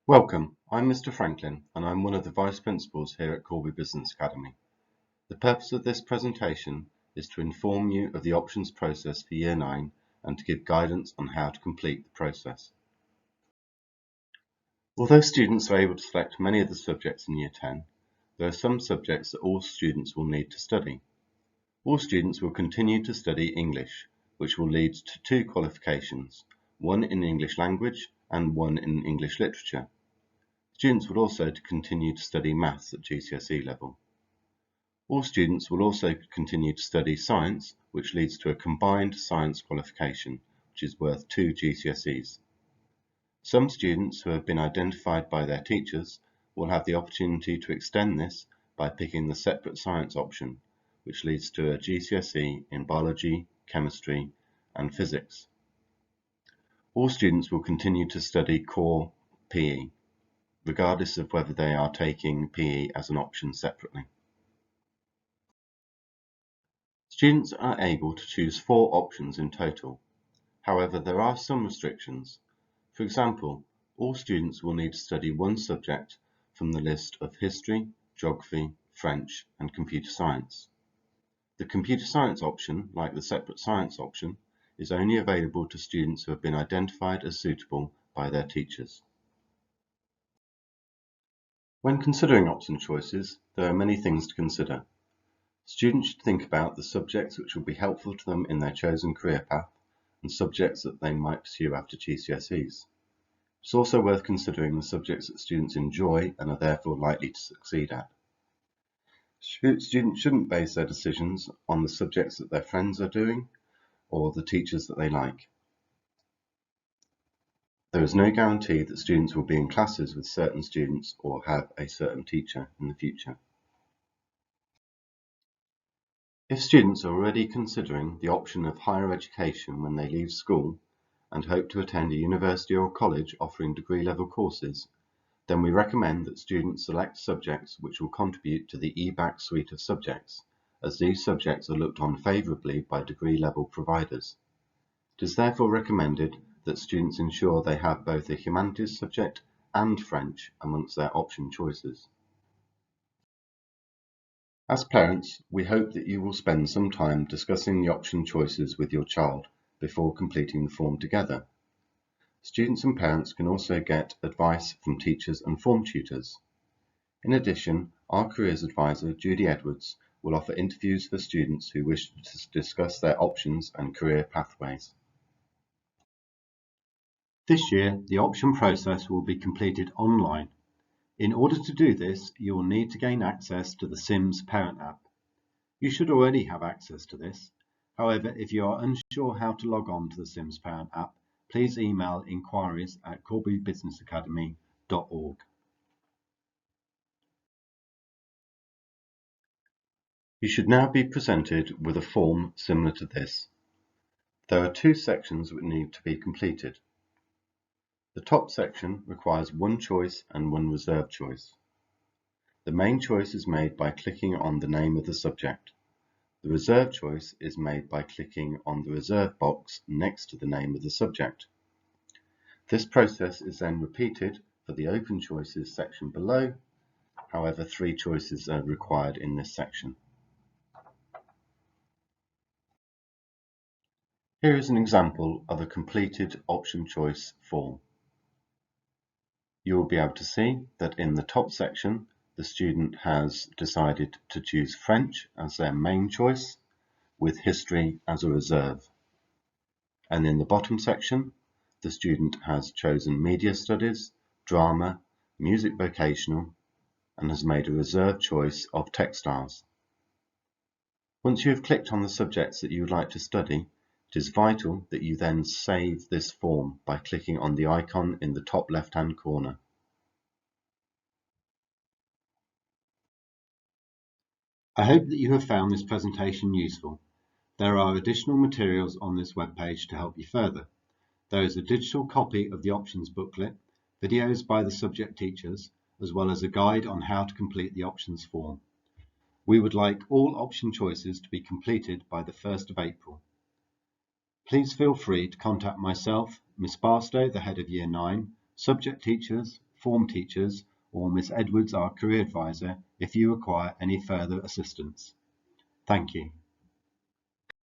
Welcome, I'm Mr. Franklin and I'm one of the Vice Principals here at Corby Business Academy. The purpose of this presentation is to inform you of the options process for Year 9 and to give guidance on how to complete the process. Although students are able to select many of the subjects in Year 10, there are some subjects that all students will need to study. All students will continue to study English, which will lead to two qualifications, one in English language and one in English literature. Students will also continue to study maths at GCSE level. All students will also continue to study science, which leads to a combined science qualification, which is worth 2 GCSEs. Some students who have been identified by their teachers will have the opportunity to extend this by picking the separate science option, which leads to a GCSE in biology, chemistry, and physics. All students will continue to study core PE, regardless of whether they are taking PE as an option separately. Students are able to choose 4 options in total. However, there are some restrictions. For example, all students will need to study one subject from the list of history, geography, French, and computer science. The computer science option, like the separate science option, is only available to students who have been identified as suitable by their teachers. When considering option choices, there are many things to consider. Students should think about the subjects which will be helpful to them in their chosen career path and subjects that they might pursue after GCSEs. It's also worth considering the subjects that students enjoy and are therefore likely to succeed at. Students shouldn't base their decisions on the subjects that their friends are doing or the teachers that they like. There is no guarantee that students will be in classes with certain students or have a certain teacher in the future. If students are already considering the option of higher education when they leave school and hope to attend a university or college offering degree-level courses, then we recommend that students select subjects which will contribute to the EBAC suite of subjects, as these subjects are looked on favourably by degree-level providers. It is therefore recommended that students ensure they have both a humanities subject and French amongst their option choices. As parents, we hope that you will spend some time discussing the option choices with your child before completing the form together. Students and parents can also get advice from teachers and form tutors. In addition, our careers advisor, Judy Edwards, will offer interviews for students who wish to discuss their options and career pathways. This year, the option process will be completed online. In order to do this, you will need to gain access to the Sims Parent app. You should already have access to this. However, if you are unsure how to log on to the Sims Parent app, please email inquiries@corbybusinessacademy.org. You should now be presented with a form similar to this. There are 2 sections which need to be completed. The top section requires 1 choice and 1 reserved choice. The main choice is made by clicking on the name of the subject. The reserved choice is made by clicking on the reserved box next to the name of the subject. This process is then repeated for the open choices section below. However, 3 choices are required in this section. Here is an example of a completed option choice form. You will be able to see that in the top section, the student has decided to choose French as their main choice, with history as a reserve. And in the bottom section, the student has chosen media studies, drama, music vocational, and has made a reserved choice of textiles. Once you have clicked on the subjects that you would like to study, it is vital that you then save this form by clicking on the icon in the top left-hand corner. I hope that you have found this presentation useful. There are additional materials on this webpage to help you further. There is a digital copy of the options booklet, videos by the subject teachers, as well as a guide on how to complete the options form. We would like all option choices to be completed by the 1st of April. Please feel free to contact myself, Miss Barstow, the head of Year 9, subject teachers, form teachers, or Miss Edwards, our career advisor, if you require any further assistance. Thank you.